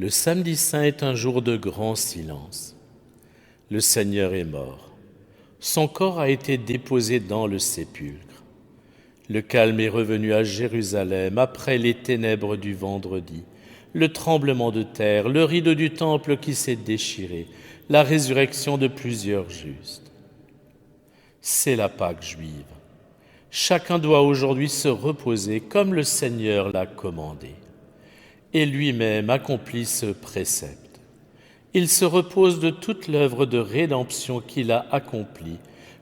Le samedi saint est un jour de grand silence. Le Seigneur est mort. Son corps a été déposé dans le sépulcre. Le calme est revenu à Jérusalem après les ténèbres du vendredi, le tremblement de terre, le rideau du temple qui s'est déchiré, la résurrection de plusieurs justes. C'est la Pâque juive. Chacun doit aujourd'hui se reposer comme le Seigneur l'a commandé. Et lui-même accomplit ce précepte. Il se repose de toute l'œuvre de rédemption qu'il a accomplie,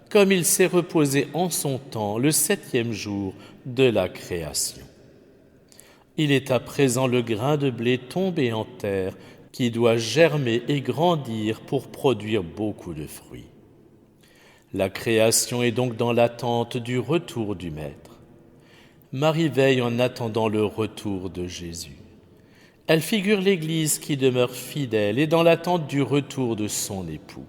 comme il s'est reposé en son temps le 7e jour de la création. Il est à présent le grain de blé tombé en terre qui doit germer et grandir pour produire beaucoup de fruits. La création est donc dans l'attente du retour du Maître. Marie veille en attendant le retour de Jésus. Elle figure l'Église qui demeure fidèle et dans l'attente du retour de son époux.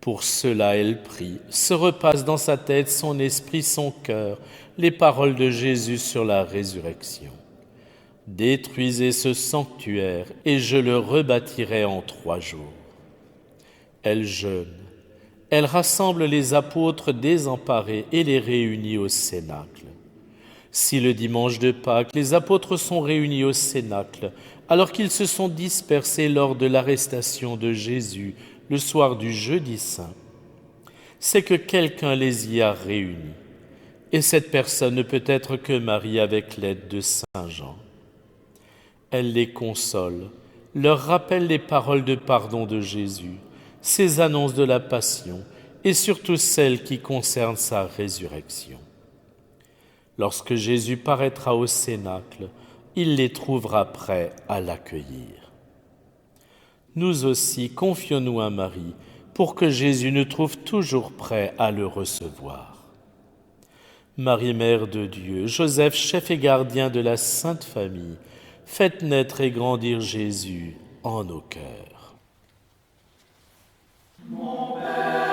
Pour cela, elle prie, se repasse dans sa tête, son esprit, son cœur, les paroles de Jésus sur la résurrection. Détruisez ce sanctuaire et je le rebâtirai en 3 jours. Elle jeûne, elle rassemble les apôtres désemparés et les réunit au cénacle. Si le dimanche de Pâques, les apôtres sont réunis au cénacle, alors qu'ils se sont dispersés lors de l'arrestation de Jésus le soir du jeudi saint, c'est que quelqu'un les y a réunis. Et cette personne ne peut être que Marie avec l'aide de Saint Jean. Elle les console, leur rappelle les paroles de pardon de Jésus, ses annonces de la passion et surtout celles qui concernent sa résurrection. Lorsque Jésus paraîtra au cénacle, il les trouvera prêts à l'accueillir. Nous aussi, confions-nous à Marie pour que Jésus nous trouve toujours prêts à le recevoir. Marie, Mère de Dieu, Joseph, chef et gardien de la Sainte Famille, faites naître et grandir Jésus en nos cœurs. Mon Père.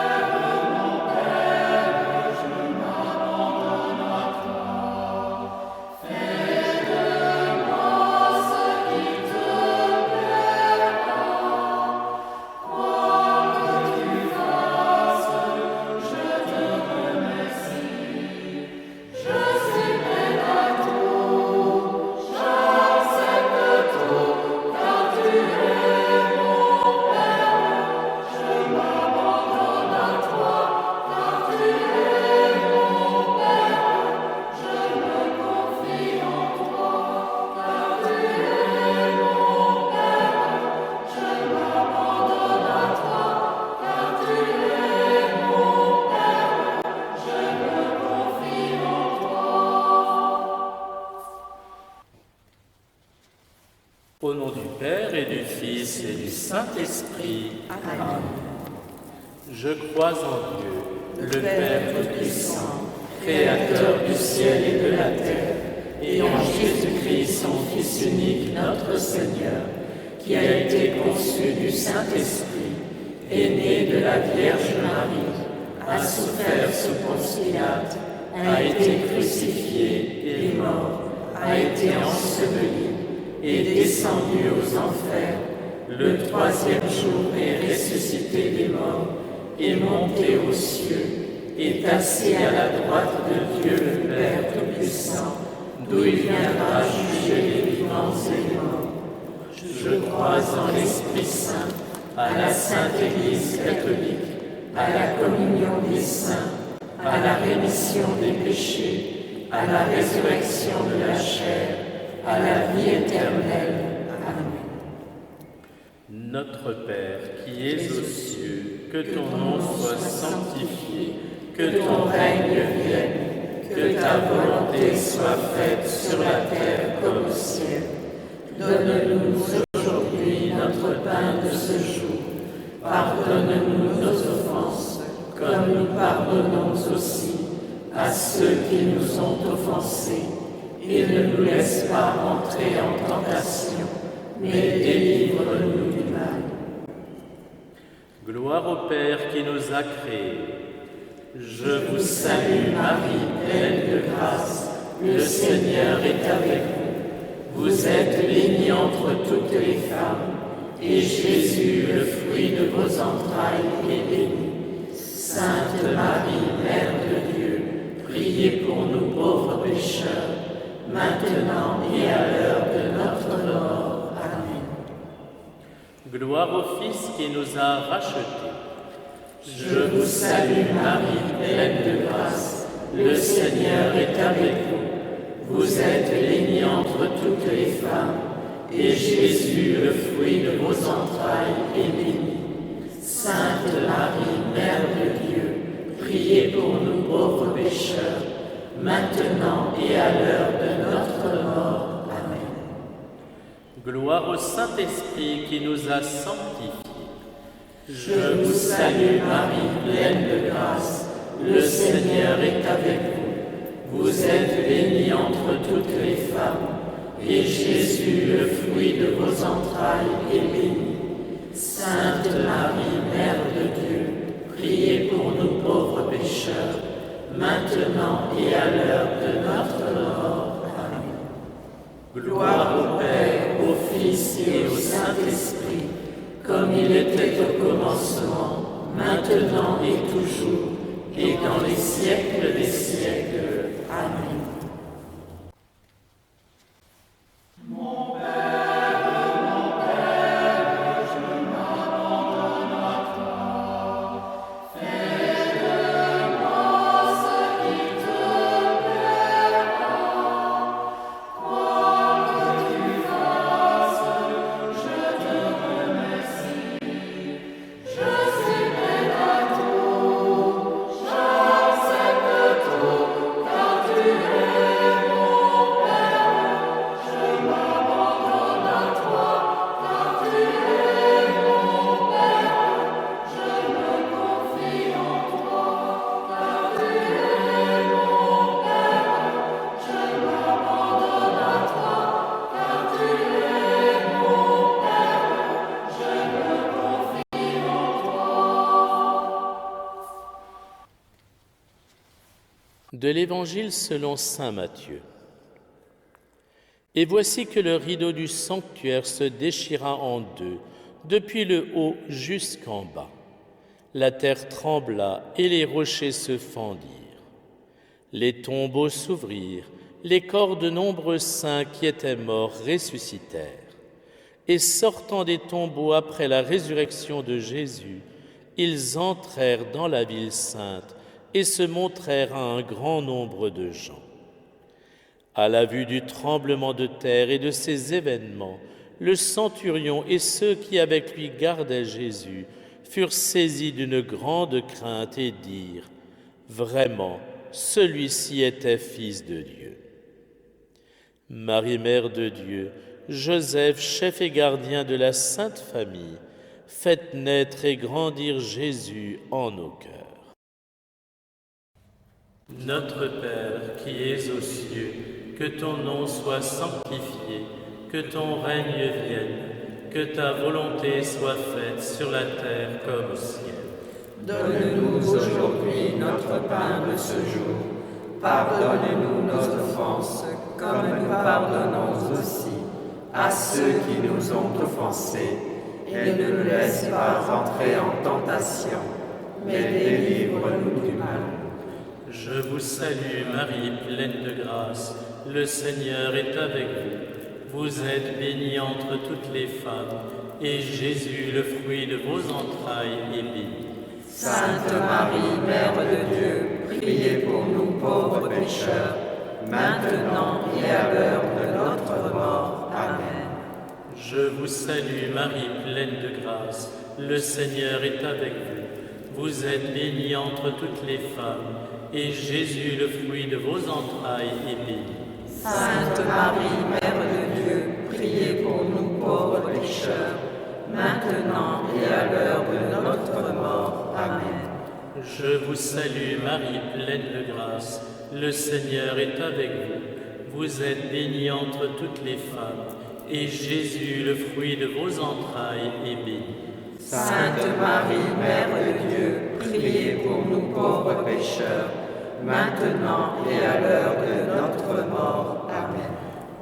Au nom du Père et du Fils et du Saint-Esprit. Amen. Je crois en Dieu, le Père Tout-Puissant, Créateur du ciel et de la terre, et en Jésus-Christ, son Fils unique, notre Seigneur, qui a été conçu du Saint-Esprit, est né de la Vierge Marie, a souffert sous Ponce Pilate, a été crucifié et mort, a été enseveli, est descendu aux enfers, le 3e jour est ressuscité des morts, est monté aux cieux, est assis à la droite de Dieu le Père Tout-Puissant, d'où il viendra juger les vivants et les morts. Je crois en l'Esprit Saint, à la Sainte Église catholique, à la communion des saints, à la rémission des péchés, à la résurrection de la chair, à la vie éternelle. Amen. Notre Père, qui es aux cieux, que ton nom soit sanctifié, que ton règne vienne, que ta volonté soit faite sur la terre comme au ciel. Donne-nous aujourd'hui notre pain de ce jour. Pardonne-nous nos offenses, comme nous pardonnons aussi à ceux qui nous ont offensés. Et ne nous laisse pas entrer en tentation, mais délivre-nous du mal. Gloire au Père qui nous a créés. Je vous salue Marie, pleine de grâce, le Seigneur est avec vous. Vous êtes bénie entre toutes les femmes, et Jésus, le fruit de vos entrailles, est béni. Sainte Marie, Mère de Dieu, priez pour nous pauvres pécheurs, maintenant et à l'heure de notre mort. Amen. Gloire au Fils qui nous a rachetés. Je vous salue Marie, pleine de grâce, le Seigneur est avec vous. Vous êtes bénie entre toutes les femmes, et Jésus, le fruit de vos entrailles, est béni. Sainte Marie, Mère de Dieu, priez pour nous pauvres pécheurs, maintenant et à l'heure de notre mort. Amen. Gloire au Saint-Esprit qui nous a sanctifiés. Je vous salue Marie, pleine de grâce, le Seigneur est avec vous. Vous êtes bénie entre toutes les femmes, et Jésus, le fruit de vos entrailles, est béni. Sainte Marie, Mère de Dieu, priez pour nous pauvres pécheurs, maintenant et à l'heure de notre mort. Amen. Gloire au Père, au Fils et au Saint-Esprit, comme il était au commencement, maintenant et toujours, et dans les siècles des siècles. Amen. De l'Évangile selon saint Matthieu. Et voici que le rideau du sanctuaire se déchira en deux, depuis le haut jusqu'en bas. La terre trembla et les rochers se fendirent. Les tombeaux s'ouvrirent, les corps de nombreux saints qui étaient morts ressuscitèrent. Et sortant des tombeaux après la résurrection de Jésus, ils entrèrent dans la ville sainte et se montrèrent à un grand nombre de gens. À la vue du tremblement de terre et de ces événements, le centurion et ceux qui avec lui gardaient Jésus furent saisis d'une grande crainte et dirent « Vraiment, celui-ci était fils de Dieu. » Marie, mère de Dieu, Joseph, chef et gardien de la Sainte Famille, faites naître et grandir Jésus en nos cœurs. Notre Père qui es aux cieux, que ton nom soit sanctifié, que ton règne vienne, que ta volonté soit faite sur la terre comme au ciel. Donne-nous aujourd'hui notre pain de ce jour. Pardonne-nous nos offenses, comme nous pardonnons aussi à ceux qui nous ont offensés. Et ne nous laisse pas entrer en tentation, mais délivre-nous du mal. Je vous salue Marie, pleine de grâce, le Seigneur est avec vous. Vous êtes bénie entre toutes les femmes, et Jésus, le fruit de vos entrailles, est béni. Sainte Marie, Mère de Dieu, priez pour nous pauvres pécheurs, maintenant et à l'heure de notre mort. Amen. Je vous salue Marie, pleine de grâce, le Seigneur est avec vous. Vous êtes bénie entre toutes les femmes, et Jésus, le fruit de vos entrailles, est béni. Sainte Marie, Mère de Dieu, priez pour nous pauvres pécheurs, maintenant et à l'heure de notre mort. Amen. Je vous salue Marie, pleine de grâce, le Seigneur est avec vous. Vous êtes bénie entre toutes les femmes, et Jésus, le fruit de vos entrailles, est béni. Sainte Marie, Mère de Dieu, priez pour nous pauvres pécheurs, maintenant et à l'heure de notre mort. Amen.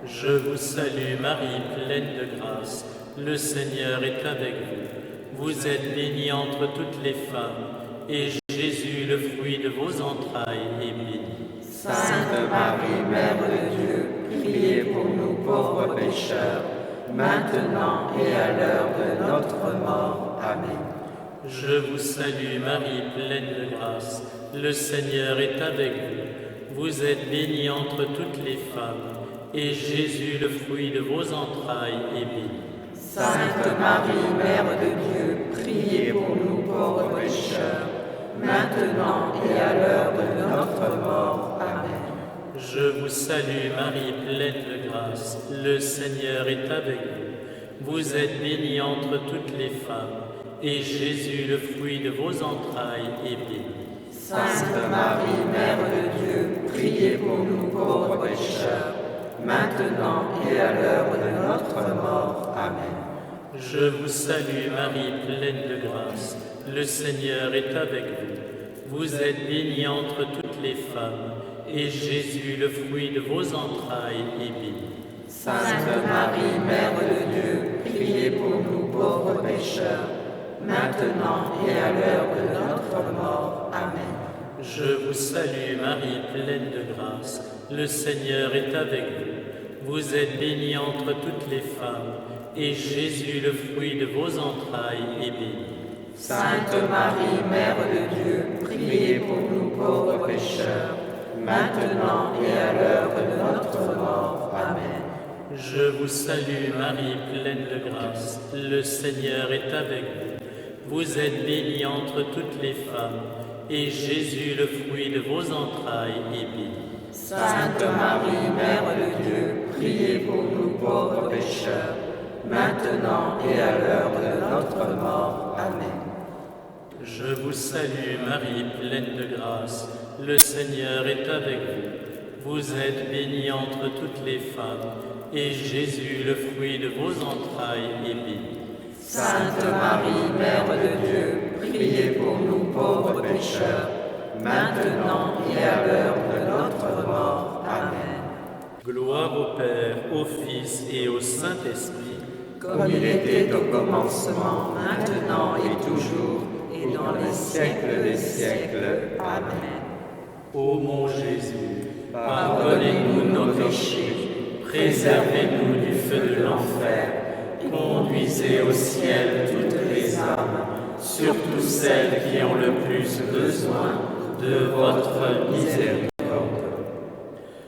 Je vous salue Marie, pleine de grâce, le Seigneur est avec vous. Vous êtes bénie entre toutes les femmes, et Jésus, le fruit de vos entrailles, est béni. Sainte Marie, Mère de Dieu, priez pour nous pauvres pécheurs, maintenant et à l'heure de notre mort. Amen. Je vous salue Marie, pleine de grâce, le Seigneur est avec vous. Vous êtes bénie entre toutes les femmes, et Jésus, le fruit de vos entrailles, est béni. Sainte Marie, Mère de Dieu, priez pour nous pauvres pécheurs, maintenant et à l'heure de notre mort. Amen. Je vous salue Marie, pleine de grâce, le Seigneur est avec vous. Vous êtes bénie entre toutes les femmes, et Jésus, le fruit de vos entrailles, est béni. Sainte Marie, Mère de Dieu, priez pour nous pauvres pécheurs, maintenant et à l'heure de notre mort. Amen. Je vous salue Marie, pleine de grâce, le Seigneur est avec vous. Vous êtes bénie entre toutes les femmes, et Jésus, le fruit de vos entrailles, est béni. Sainte Marie, Mère de Dieu, priez pour nous pauvres pécheurs, maintenant et à l'heure de notre mort. Amen. Je vous salue Marie, pleine de grâce, le Seigneur est avec vous. Vous êtes bénie entre toutes les femmes, et Jésus, le fruit de vos entrailles, est béni. Sainte Marie, Mère de Dieu, priez pour nous pauvres pécheurs, maintenant et à l'heure de notre mort. Amen. Je vous salue Marie, pleine de grâce, le Seigneur est avec vous. Vous êtes bénie entre toutes les femmes, et Jésus, le fruit de vos entrailles, est béni. Sainte Marie, Mère de Dieu, priez pour nous pauvres pécheurs, maintenant et à l'heure de notre mort. Amen. Je vous salue Marie, pleine de grâce, le Seigneur est avec vous. Vous êtes bénie entre toutes les femmes, et Jésus, le fruit de vos entrailles, est béni. Sainte Marie, Mère de Dieu, priez pour nous pauvres pécheurs, maintenant et à l'heure de notre mort. Amen. Gloire au Père, au Fils et au Saint-Esprit, comme il était au commencement, maintenant et toujours, et dans les siècles des siècles. Amen. Ô mon Jésus, pardonnez-nous nos péchés, préservez-nous du feu de l'enfer, conduisez au ciel toutes les âmes, surtout celles qui ont le plus besoin de votre miséricorde.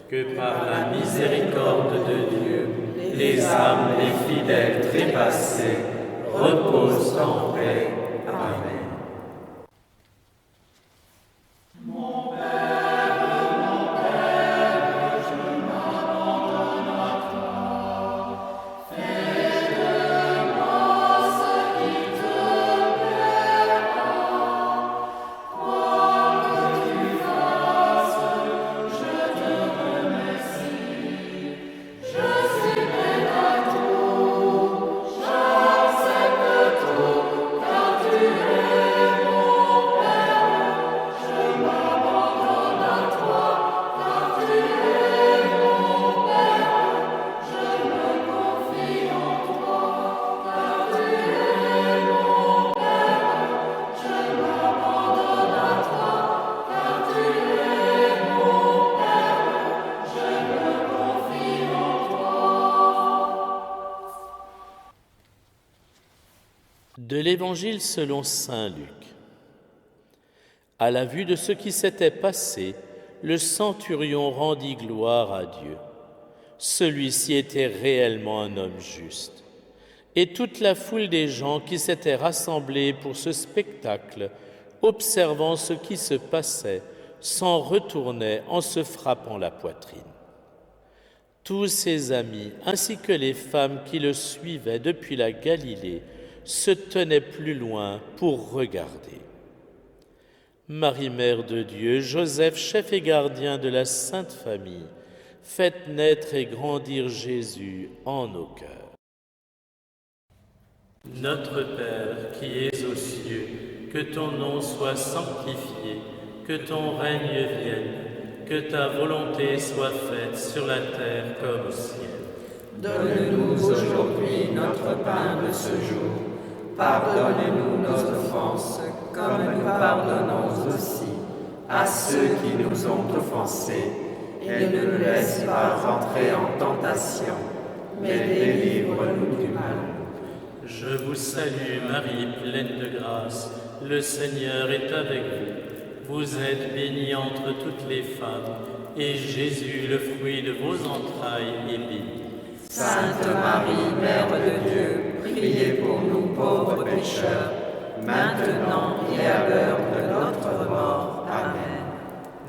Que par la miséricorde de Dieu, les âmes des fidèles trépassés reposent en paix. Amen. De l'Évangile selon saint Luc. À la vue de ce qui s'était passé, le centurion rendit gloire à Dieu. Celui-ci était réellement un homme juste. Et toute la foule des gens qui s'étaient rassemblés pour ce spectacle, observant ce qui se passait, s'en retournaient en se frappant la poitrine. Tous ses amis, ainsi que les femmes qui le suivaient depuis la Galilée, se tenaient plus loin pour regarder. Marie, Mère de Dieu, Joseph, chef et gardien de la Sainte Famille, faites naître et grandir Jésus en nos cœurs. Notre Père qui es aux cieux, que ton nom soit sanctifié, que ton règne vienne, que ta volonté soit faite sur la terre comme au ciel. Donne-nous aujourd'hui notre pain de ce jour. Pardonne-nous nos offenses, comme nous pardonnons aussi à ceux qui nous ont offensés. Et ne nous laisse pas entrer en tentation, mais délivre-nous du mal. Je vous salue Marie, pleine de grâce, le Seigneur est avec vous. Vous êtes bénie entre toutes les femmes, et Jésus, le fruit de vos entrailles, est béni. Sainte Marie, Mère de Dieu, priez pour nous pauvres pécheurs, maintenant et à l'heure de notre mort. Amen.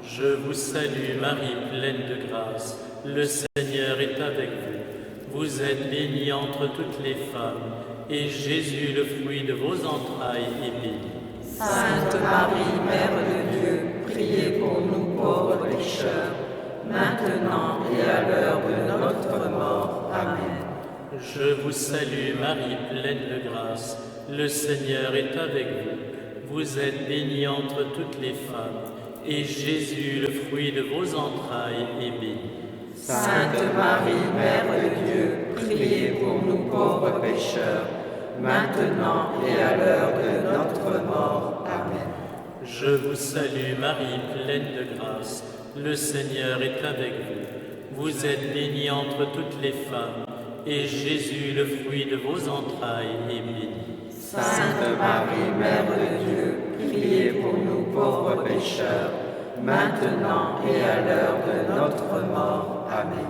Je vous salue Marie, pleine de grâce, le Seigneur est avec vous. Vous êtes bénie entre toutes les femmes, et Jésus, le fruit de vos entrailles, est béni. Sainte Marie, Mère de Dieu, priez pour nous pauvres pécheurs, maintenant et à l'heure de notre mort. Amen. Je vous salue Marie, pleine de grâce, le Seigneur est avec vous. Vous êtes bénie entre toutes les femmes, et Jésus, le fruit de vos entrailles, est béni. Sainte Marie, Mère de Dieu, priez pour nous pauvres pécheurs, maintenant et à l'heure de notre mort. Amen. Je vous salue Marie, pleine de grâce, le Seigneur est avec vous. Vous êtes bénie entre toutes les femmes, et Jésus, le fruit de vos entrailles, est béni. Sainte Marie, Mère de Dieu, priez pour nous pauvres pécheurs, maintenant et à l'heure de notre mort. Amen.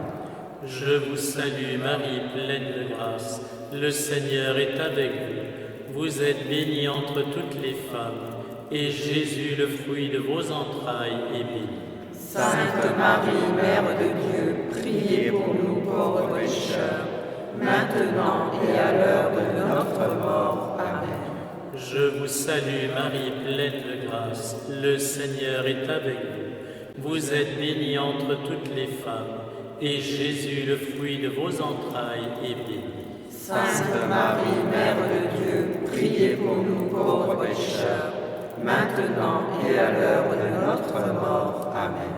Je vous salue Marie, pleine de grâce, le Seigneur est avec vous. Vous êtes bénie entre toutes les femmes, et Jésus, le fruit de vos entrailles, est béni. Sainte Marie, Mère de Dieu, priez pour nous pauvres pécheurs, maintenant et à l'heure de notre mort. Amen. Je vous salue Marie, pleine de grâce, le Seigneur est avec vous. Vous êtes bénie entre toutes les femmes, et Jésus, le fruit de vos entrailles, est béni. Sainte Marie, Mère de Dieu, priez pour nous pauvres pécheurs, maintenant et à l'heure de notre mort. Amen.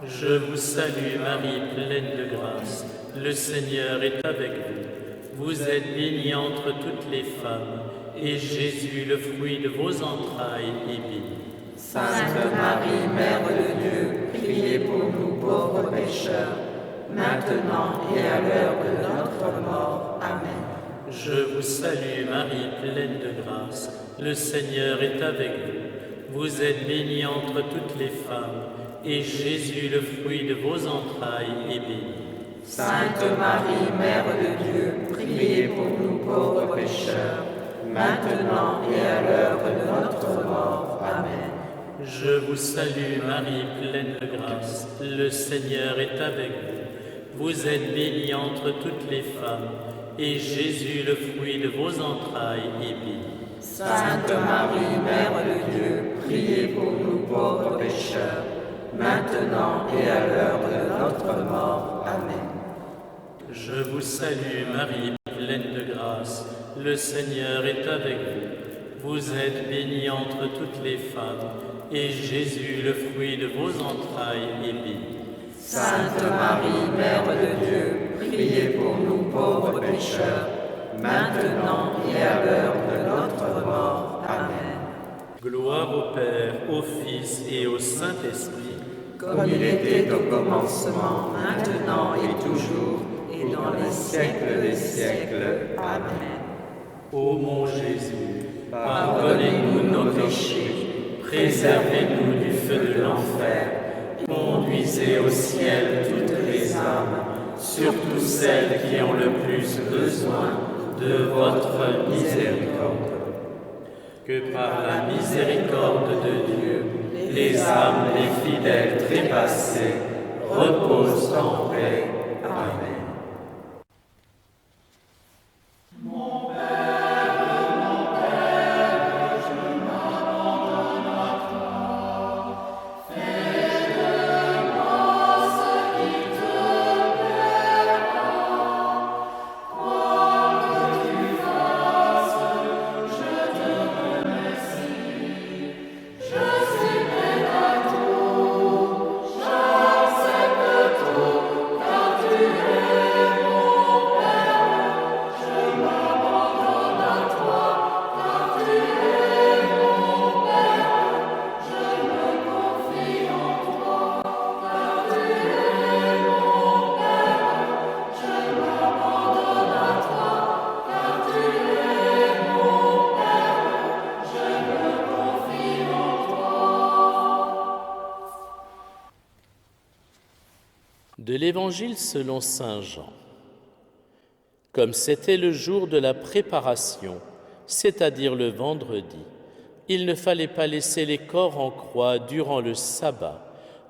Je vous salue Marie, pleine de grâce, le Seigneur est avec vous. Vous êtes bénie entre toutes les femmes, et Jésus, le fruit de vos entrailles, est béni. Sainte Marie, Mère de Dieu, priez pour nous pauvres pécheurs, maintenant et à l'heure de notre mort. Amen. Je vous salue Marie, pleine de grâce, le Seigneur est avec vous. Vous êtes bénie entre toutes les femmes, et Jésus, le fruit de vos entrailles, est béni. Sainte Marie, Mère de Dieu, priez pour nous pauvres pécheurs, maintenant et à l'heure de notre mort. Amen. Je vous salue Marie, pleine de grâce, le Seigneur est avec vous. Vous êtes bénie entre toutes les femmes, et Jésus, le fruit de vos entrailles, est béni. Sainte Marie, Mère de Dieu, priez pour nous pauvres pécheurs, maintenant et à l'heure de notre mort. Amen. Je vous salue Marie, pleine de grâce, le Seigneur est avec vous. Vous êtes bénie entre toutes les femmes, et Jésus, le fruit de vos entrailles, est béni. Sainte Marie, Mère de Dieu, priez pour nous pauvres pécheurs, maintenant et à l'heure de notre mort. Amen. Gloire au Père, au Fils et au Saint-Esprit, comme il était au commencement, maintenant et toujours, et dans les siècles des siècles. Amen. Ô mon Jésus, pardonnez-nous nos péchés, préservez-nous du feu de l'enfer, conduisez au ciel toutes les âmes, surtout celles qui ont le plus besoin de votre miséricorde. Que par la miséricorde de Dieu, les âmes des fidèles trépassés reposent en paix. Amen. De l'Évangile selon saint Jean. Comme c'était le jour de la préparation, c'est-à-dire le vendredi, il ne fallait pas laisser les corps en croix durant le sabbat,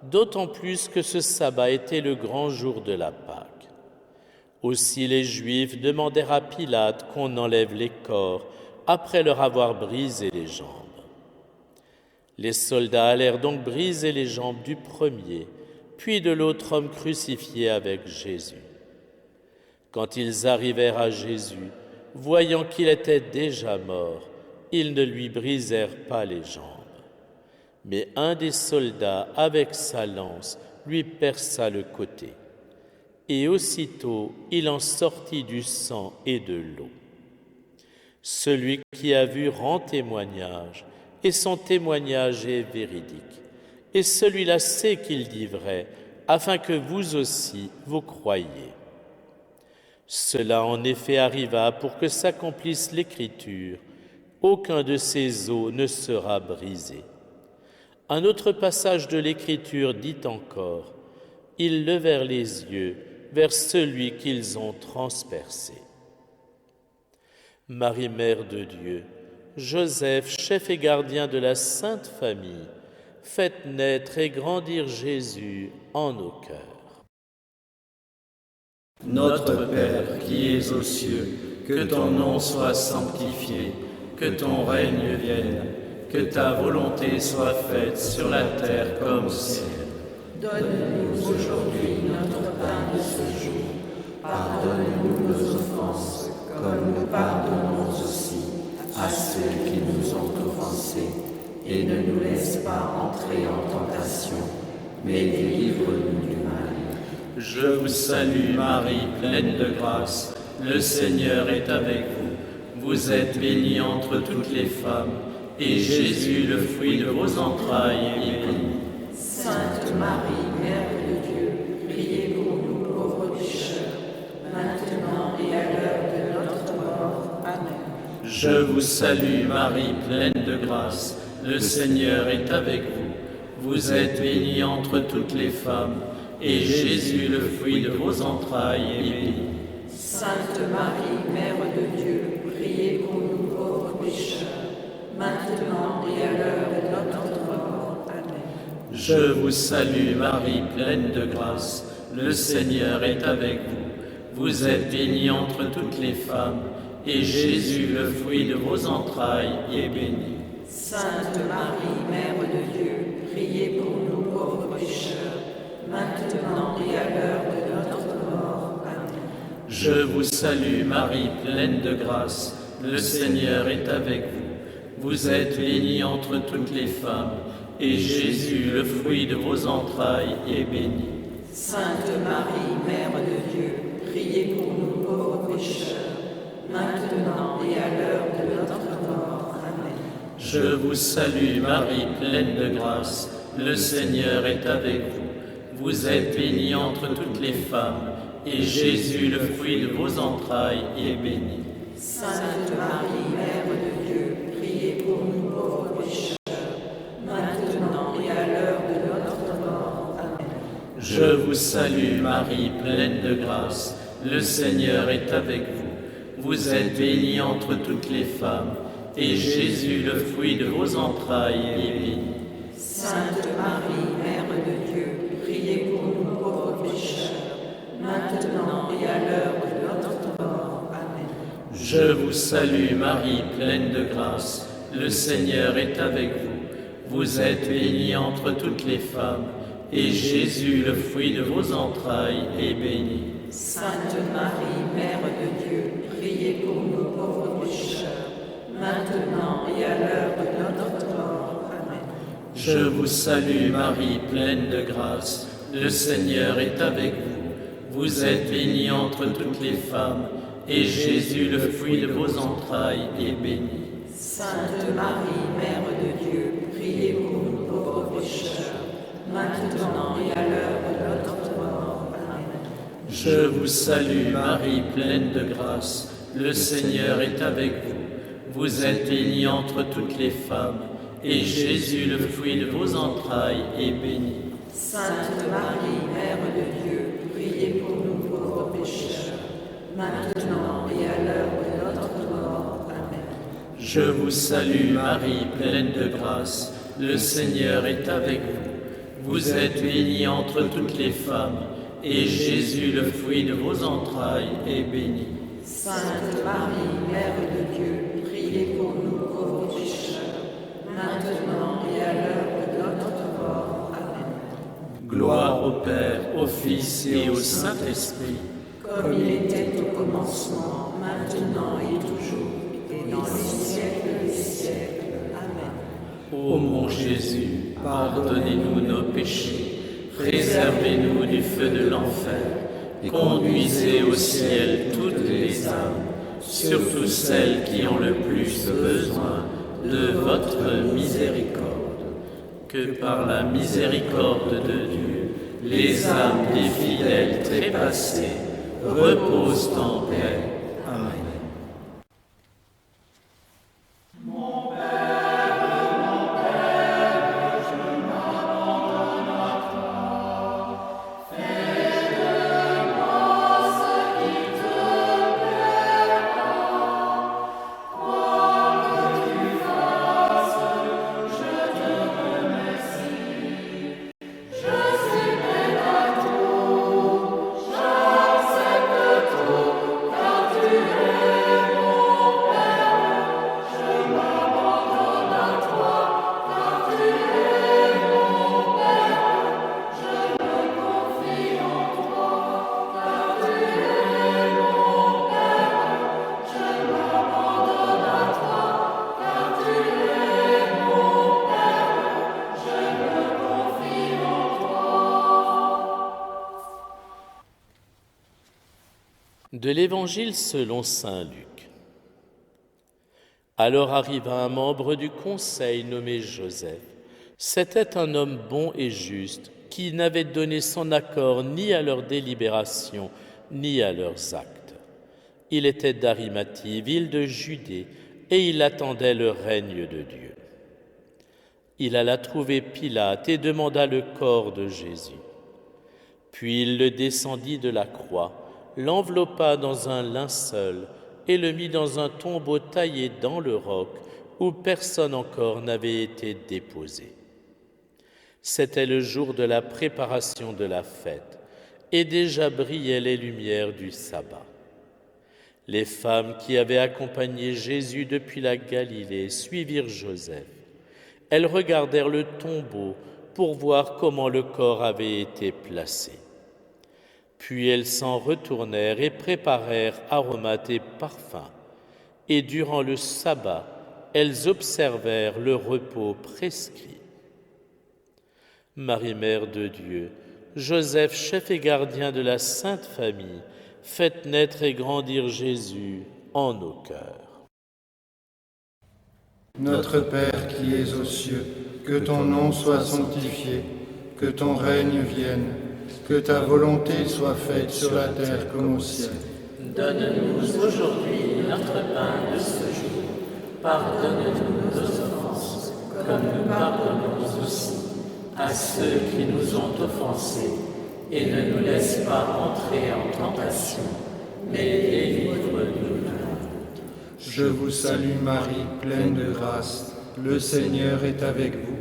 d'autant plus que ce sabbat était le grand jour de la Pâque. Aussi les Juifs demandèrent à Pilate qu'on enlève les corps après leur avoir brisé les jambes. Les soldats allèrent donc briser les jambes du premier, puis de l'autre homme crucifié avec Jésus. Quand ils arrivèrent à Jésus, voyant qu'il était déjà mort, ils ne lui brisèrent pas les jambes. Mais un des soldats, avec sa lance, lui perça le côté. Et aussitôt, il en sortit du sang et de l'eau. Celui qui a vu rend témoignage, et son témoignage est véridique. Et celui-là sait qu'il dit vrai, afin que vous aussi vous croyiez. Cela en effet arriva pour que s'accomplisse l'Écriture. Aucun de ces os ne sera brisé. Un autre passage de l'Écriture dit encore, « Ils levèrent les yeux vers celui qu'ils ont transpercé. » Marie, Mère de Dieu, Joseph, chef et gardien de la Sainte Famille, faites naître et grandir Jésus en nos cœurs. Notre Père qui es aux cieux, que ton nom soit sanctifié, que ton règne vienne, que ta volonté soit faite sur la terre comme au ciel. Donne-nous aujourd'hui notre pain de ce jour. Pardonne-nous nos offenses, comme nous pardonnons aussi à ceux qui nous ont offensés. Et ne nous laisse pas entrer en tentation, mais délivre-nous du mal. Je vous salue Marie, pleine de grâce, le Seigneur est avec vous. Vous êtes bénie entre toutes les femmes, et Jésus, le fruit de vos entrailles, est béni. Sainte Marie, Mère de Dieu, priez pour nous pauvres pécheurs, maintenant et à l'heure de notre mort. Amen. Je vous salue Marie, pleine de grâce, le Seigneur est avec vous. Vous êtes bénie entre toutes les femmes, et Jésus, le fruit de vos entrailles, est béni. Sainte Marie, Mère de Dieu, priez pour nous pauvres pécheurs, maintenant et à l'heure de notre mort. Amen. Je vous salue Marie, pleine de grâce, le Seigneur est avec vous. Vous êtes bénie entre toutes les femmes, et Jésus, le fruit de vos entrailles, est béni. Sainte Marie, Mère de Dieu, priez pour nous pauvres pécheurs, maintenant et à l'heure de notre mort. Amen. Je vous salue Marie, pleine de grâce, le Seigneur est avec vous. Vous êtes bénie entre toutes les femmes, et Jésus, le fruit de vos entrailles, est béni. Sainte Marie, Mère de Dieu, priez pour nous pauvres pécheurs, maintenant et à l'heure de notre mort. Amen. Je vous salue Marie, pleine de grâce, le Seigneur est avec vous. Vous êtes bénie entre toutes les femmes, et Jésus, le fruit de vos entrailles, est béni. Sainte Marie, Mère de Dieu, priez pour nous pauvres pécheurs, maintenant et à l'heure de notre mort. Amen. Je vous salue Marie, pleine de grâce, le Seigneur est avec vous. Vous êtes bénie entre toutes les femmes, et Jésus, le fruit de vos entrailles, est béni. Sainte Marie, Mère de Dieu, priez pour nous pauvres pécheurs, maintenant et à l'heure de notre mort. Amen. Je vous salue Marie, pleine de grâce, le Seigneur est avec vous. Vous êtes bénie entre toutes les femmes, et Jésus, le fruit de vos entrailles, est béni. Sainte Marie, Mère de Dieu, priez pour nous pauvres pécheurs, maintenant et à l'heure de notre mort. Amen. Je vous salue Marie, pleine de grâce, le Seigneur est avec vous. Vous êtes bénie entre toutes les femmes, et Jésus, le fruit de vos entrailles, est béni. Sainte Marie, Mère de Dieu, priez pour nous pauvres pécheurs, maintenant et à l'heure de notre mort. Amen. Je vous salue Marie, pleine de grâce, le Seigneur est avec vous. Vous êtes bénie entre toutes les femmes, et Jésus, le fruit de vos entrailles, est béni. Sainte Marie, Mère de Dieu, priez pour nous pauvres pécheurs, maintenant et à l'heure de notre mort. Amen. Je vous salue Marie, pleine de grâce, le Seigneur est avec vous. Vous êtes bénie entre toutes les femmes, et Jésus, le fruit de vos entrailles, est béni. Sainte Marie, Mère de Dieu, priez pour nous pauvres pécheurs, maintenant et à l'heure de notre mort. Amen. Gloire au Père, au Fils et au Saint-Esprit, comme il était au commencement, maintenant et toujours, et dans les siècles des siècles. Amen. Ô mon Jésus, pardonnez-nous nos péchés, préservez-nous du feu de l'enfer, et conduisez au ciel toutes les âmes, surtout celles qui ont le plus besoin de votre miséricorde. Que par la miséricorde de Dieu, les âmes des fidèles trépassés reposent en paix. Amen. De l'Évangile selon saint Luc. Alors arriva un membre du conseil nommé Joseph. C'était un homme bon et juste, qui n'avait donné son accord ni à leur délibération, ni à leurs actes. Il était d'Arimathie, ville de Judée, et il attendait le règne de Dieu. Il alla trouver Pilate et demanda le corps de Jésus. Puis il le descendit de la croix, l'enveloppa dans un linceul et le mit dans un tombeau taillé dans le roc où personne encore n'avait été déposé. C'était le jour de la préparation de la fête et déjà brillaient les lumières du sabbat. Les femmes qui avaient accompagné Jésus depuis la Galilée suivirent Joseph. Elles regardèrent le tombeau pour voir comment le corps avait été placé. Puis elles s'en retournèrent et préparèrent aromates et parfums. Et durant le sabbat, elles observèrent le repos prescrit. Marie, Mère de Dieu, Joseph, chef et gardien de la Sainte Famille, faites naître et grandir Jésus en nos cœurs. Notre Père qui es aux cieux, que ton nom soit sanctifié, que ton règne vienne, que ta volonté soit faite sur la terre comme au ciel. Donne-nous aujourd'hui notre pain de ce jour. Pardonne-nous nos offenses, comme nous pardonnons aussi à ceux qui nous ont offensés. Et ne nous laisse pas entrer en tentation, mais délivre-nous du mal. Je vous salue Marie, pleine de grâce. Le Seigneur est avec vous.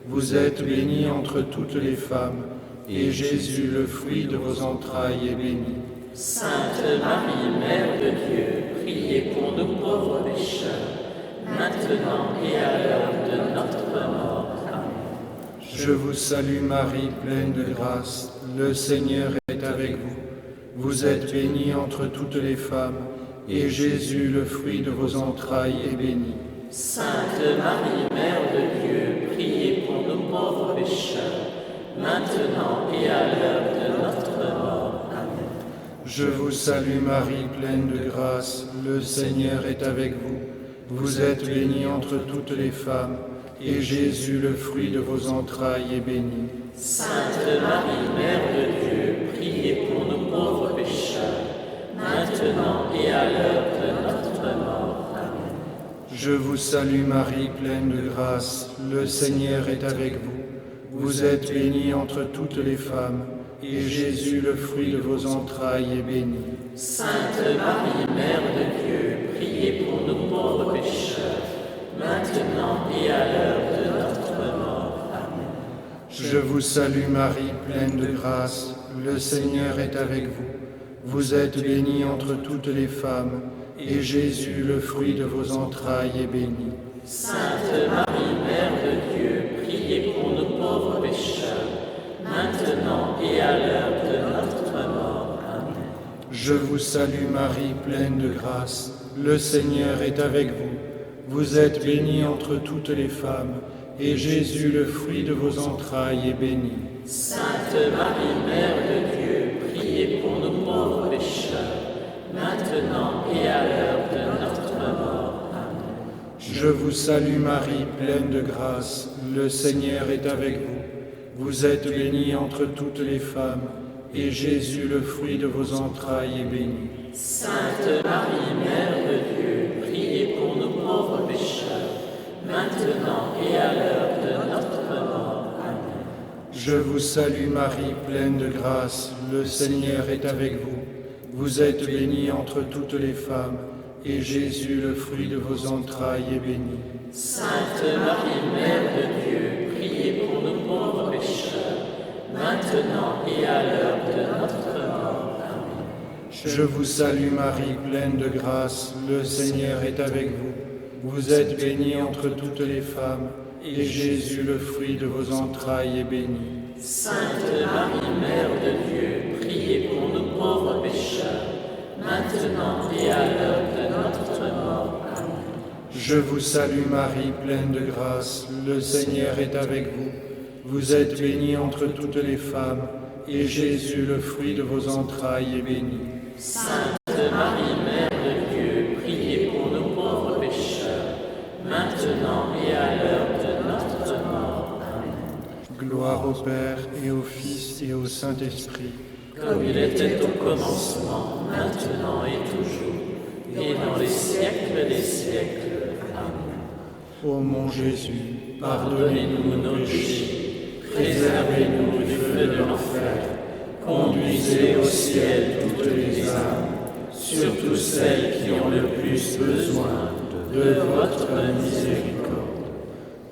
Vous êtes bénie entre toutes les femmes, et Jésus, le fruit de vos entrailles, est béni. Sainte Marie, Mère de Dieu, priez pour nous pauvres pécheurs, maintenant et à l'heure de notre mort. Amen. Je vous salue Marie, pleine de grâce. Le Seigneur est avec vous. Vous êtes bénie entre toutes les femmes, et Jésus, le fruit de vos entrailles, est béni. Sainte Marie, Mère de Dieu, priez pour nous pauvres pécheurs, maintenant et à l'heure de notre mort. Amen. Je vous salue Marie, pleine de grâce. Le Seigneur est avec vous. Vous êtes bénie entre toutes les femmes, et Jésus, le fruit de vos entrailles, est béni. Sainte Marie, Mère de Dieu, priez pour nous pauvres pécheurs, maintenant et à l'heure de notre mort. Amen. Je vous salue Marie, pleine de grâce. Le Seigneur est avec vous. Vous êtes bénie entre toutes les femmes, et Jésus, le fruit de vos entrailles, est béni. Sainte Marie, Mère de Dieu, priez pour nous pauvres pécheurs, maintenant et à l'heure de notre mort. Amen. Je vous salue Marie, pleine de grâce. Le Seigneur est avec vous. Vous êtes bénie entre toutes les femmes, et Jésus, le fruit de vos entrailles, est béni. Sainte Marie, Mère de Dieu, priez pour nous pauvres pécheurs, maintenant et à l'heure de notre mort. Amen. Je vous salue Marie, pleine de grâce. le Seigneur est avec vous. Vous êtes bénie entre toutes les femmes, et Jésus, le fruit de vos entrailles, est béni. Sainte Marie, Mère de Dieu, priez pour nous pauvres pécheurs, maintenant et à l'heure de notre mort. Amen. Je vous salue Marie, pleine de grâce, le Seigneur est avec vous. Vous êtes bénie entre toutes les femmes, et Jésus, le fruit de vos entrailles, est béni. Sainte Marie, Mère de Dieu, priez pour nous pauvres pécheurs, maintenant et à l'heure de notre mort. Amen. Je vous salue Marie, pleine de grâce, le Seigneur est avec vous. Vous êtes bénie entre toutes les femmes, et Jésus, le fruit de vos entrailles, est béni. Sainte Marie, Mère de Dieu, priez pour nous pauvres pécheurs, maintenant et à l'heure de notre mort. Amen. Je vous salue Marie, pleine de grâce, le Seigneur est avec vous. Vous êtes bénie entre toutes les femmes, et Jésus, le fruit de vos entrailles, est béni. Sainte Marie, Mère de Dieu, priez pour nous pauvres pécheurs, maintenant et à l'heure de notre mort. Amen. Je vous salue Marie, pleine de grâce, le Seigneur est avec vous. Vous êtes bénie entre toutes les femmes, et Jésus, le fruit de vos entrailles, est béni. Sainte Marie, Mère de Dieu, priez pour nous pauvres pécheurs, maintenant et à l'heure de notre mort. Amen. Gloire au Père, et au Fils, et au Saint-Esprit. Comme il était au commencement, maintenant et toujours, et dans les siècles des siècles. Amen. Ô mon Jésus, pardonnez-nous nos péchés, préservez-nous du feu de l'enfer, conduisez au ciel toutes les âmes, surtout celles qui ont le plus besoin de votre miséricorde.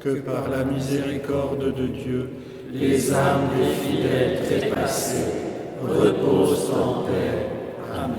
que par la miséricorde de Dieu, Les âmes des fidèles trépassés reposent en paix. Amen.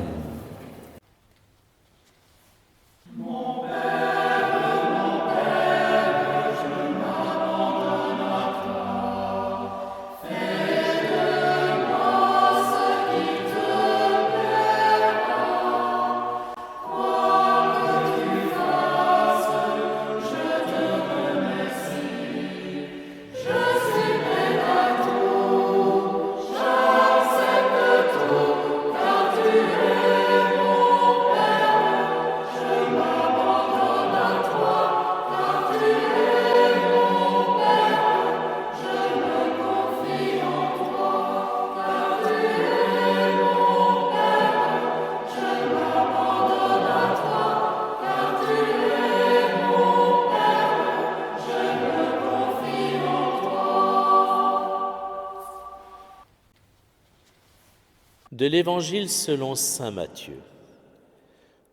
De l'Évangile selon saint Matthieu.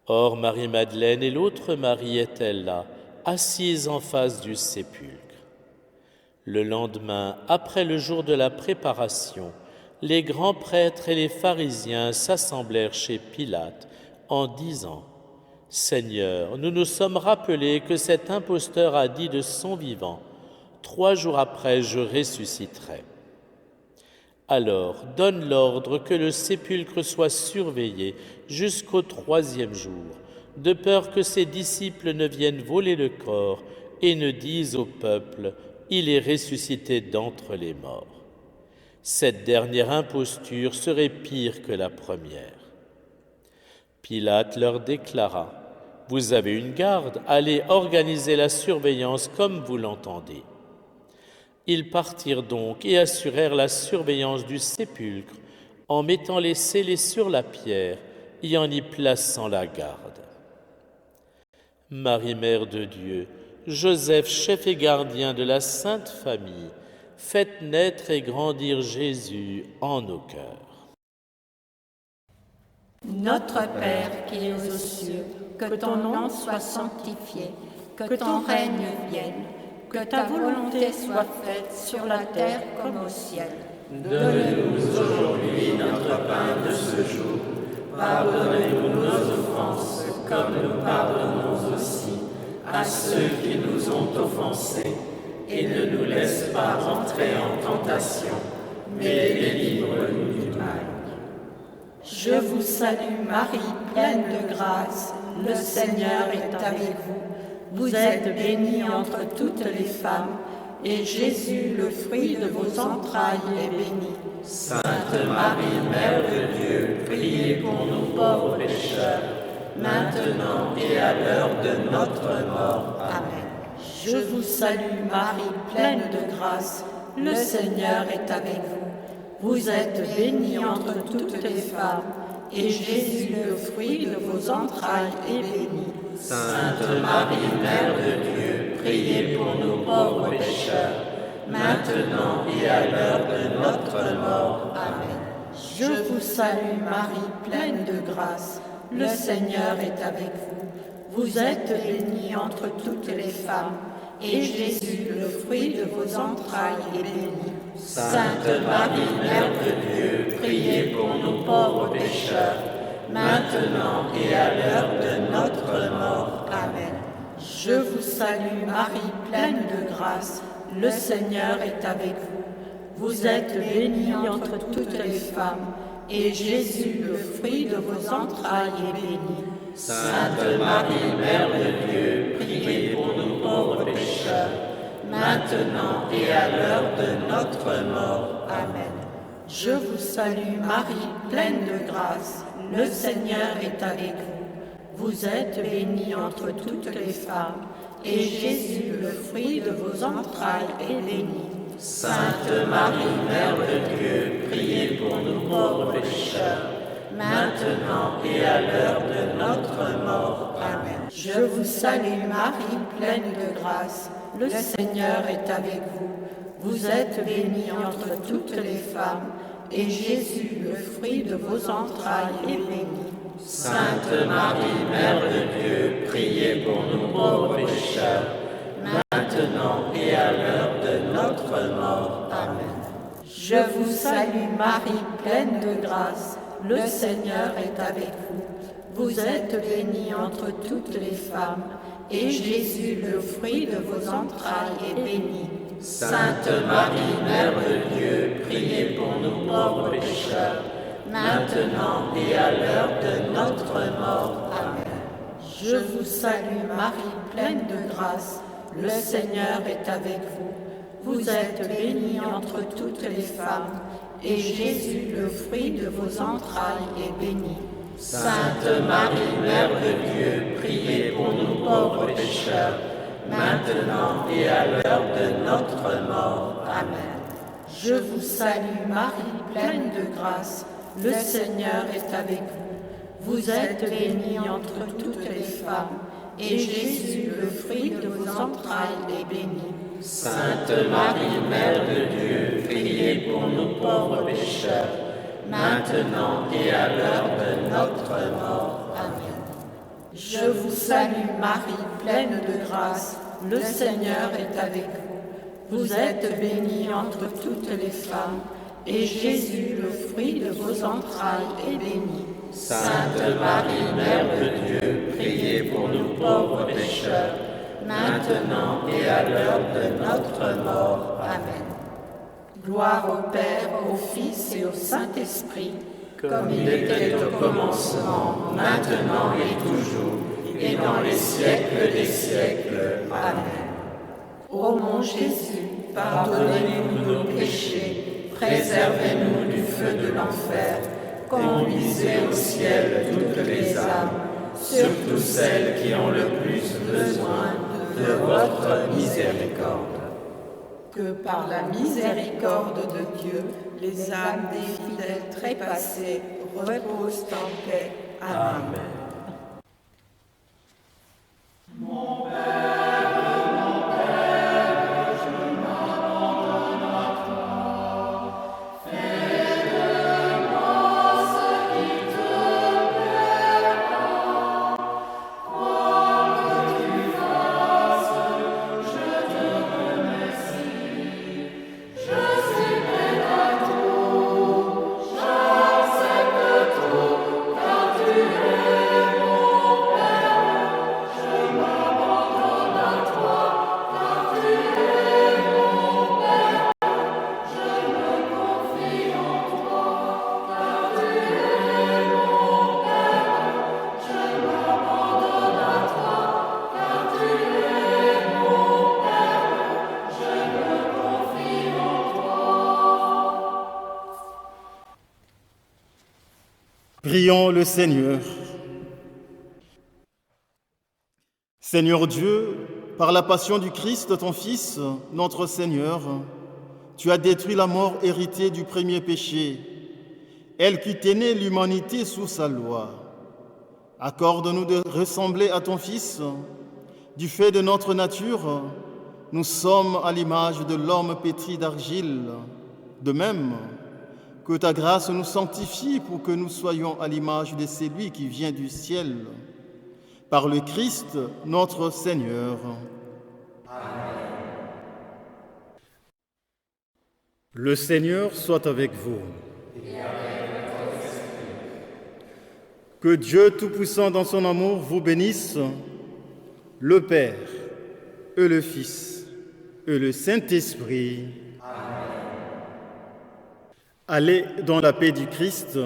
Or Marie-Madeleine et l'autre Marie étaient là, assises en face du sépulcre. Le lendemain, après le jour de la préparation, les grands prêtres et les pharisiens s'assemblèrent chez Pilate en disant : « Seigneur, nous nous sommes rappelés que cet imposteur a dit de son vivant : 3 jours après, je ressusciterai. Alors, donne l'ordre que le sépulcre soit surveillé jusqu'au 3e jour, de peur que ses disciples ne viennent voler le corps et ne disent au peuple : il est ressuscité d'entre les morts. Cette dernière imposture serait pire que la première. » Pilate leur déclara : « Vous avez une garde, allez organiser la surveillance comme vous l'entendez. » Ils partirent donc et assurèrent la surveillance du sépulcre en mettant les scellés sur la pierre et en y plaçant la garde. Marie, Mère de Dieu, Joseph, chef et gardien de la Sainte Famille, faites naître et grandir Jésus en nos cœurs. Notre Père qui es aux cieux, que ton nom soit sanctifié, que ton règne vienne, que ta volonté soit faite sur la terre comme au ciel. Donne-nous aujourd'hui notre pain de ce jour. Pardonnez-nous nos offenses, comme nous pardonnons aussi à ceux qui nous ont offensés. Et ne nous laisse pas entrer en tentation, mais délivre-nous du mal. Je vous salue Marie, pleine de grâce, le Seigneur est avec vous. Vous êtes bénie entre toutes les femmes, et Jésus, le fruit de vos entrailles, est béni. Sainte Marie, Mère de Dieu, priez pour nous pauvres pécheurs, maintenant et à l'heure de notre mort. Amen. Je vous salue Marie, pleine de grâce, le Seigneur est avec vous. Vous êtes bénie entre toutes les femmes, et Jésus, le fruit de vos entrailles, est béni. Sainte Marie, Mère de Dieu, priez pour nous pauvres pécheurs, maintenant et à l'heure de notre mort. Amen. Je vous salue Marie, pleine de grâce, le Seigneur est avec vous. Vous êtes bénie entre toutes les femmes, et Jésus, le fruit de vos entrailles, est béni. Sainte Marie, Mère de Dieu, priez pour nous pauvres pécheurs, maintenant et à l'heure de notre mort. Amen. Je vous salue Marie, pleine de grâce, le Seigneur est avec vous. Vous êtes bénie entre toutes les femmes, et Jésus, le fruit de vos entrailles, est béni. Sainte Marie, Mère de Dieu, priez pour nous pauvres pécheurs, maintenant et à l'heure de notre mort. Amen. Je vous salue Marie, pleine de grâce, le Seigneur est avec vous. Vous êtes bénie entre toutes les femmes, et Jésus, le fruit de vos entrailles, est béni. Sainte Marie, Mère de Dieu, priez pour nous pauvres pécheurs, maintenant et à l'heure de notre mort. Amen. Je vous salue Marie, pleine de grâce, le Seigneur est avec vous. Vous êtes bénie entre toutes les femmes, et Jésus, le fruit de vos entrailles, est béni. Sainte Marie, Mère de Dieu, priez pour nous pauvres pécheurs, maintenant et à l'heure de notre mort. Amen. Je vous salue Marie, pleine de grâce, le Seigneur est avec vous. Vous êtes bénie entre toutes les femmes, et Jésus, le fruit de vos entrailles, est béni. Sainte Marie, Mère de Dieu, priez pour nous pauvres pécheurs, maintenant et à l'heure de notre mort. Amen. Je vous salue Marie, pleine de grâce, le Seigneur est avec vous. Vous êtes bénie entre toutes les femmes, et Jésus, le fruit de vos entrailles, est béni. Sainte Marie, Mère de Dieu, priez pour nous pauvres pécheurs, maintenant et à l'heure de notre mort. Amen. Je vous salue Marie, pleine de grâce, le Seigneur est avec vous. Vous êtes bénie entre toutes les femmes, et Jésus, le fruit de vos entrailles, est béni. Sainte Marie, Mère de Dieu, priez pour nous pauvres pécheurs, maintenant et à l'heure de notre mort. Amen. Je vous salue Marie, pleine de grâce, le Seigneur est avec vous. Vous êtes bénie entre toutes les femmes, et Jésus, le fruit de vos entrailles, est béni. Sainte Marie, Mère de Dieu, priez pour nous pauvres pécheurs, maintenant et à l'heure de notre mort. Amen. Gloire au Père, au Fils et au Saint-Esprit, comme il était au commencement, maintenant et toujours, et dans les siècles des siècles. Amen. Ô mon Jésus, pardonnez-nous nos péchés, préservez-nous du feu de l'enfer, conduisez au ciel toutes les âmes, surtout celles qui ont le plus besoin de votre miséricorde. Que par la miséricorde de Dieu, les âmes des fidèles trépassés reposent en paix. Amen. Mon Père, je m'abandonne à toi. Fais de moi ce qui te plaira. Quoi que tu fasses, je te remercie. Je suis prêt à tout, j'accepte tout, car tu es mon Père. Je m'abandonne. Prions le Seigneur. Seigneur Dieu, par la passion du Christ, ton Fils, notre Seigneur, tu as détruit la mort héritée du premier péché, elle qui tenait l'humanité sous sa loi. Accorde-nous de ressembler à ton Fils. Du fait de notre nature, nous sommes à l'image de l'homme pétri d'argile. De même, que ta grâce nous sanctifie pour que nous soyons à l'image de celui qui vient du ciel. Par le Christ, notre Seigneur. Amen. Le Seigneur soit avec vous. Et avec votre esprit. Que Dieu Tout-Puissant dans son amour vous bénisse, le Père et le Fils et le Saint-Esprit. Amen. Allez dans la paix du Christ.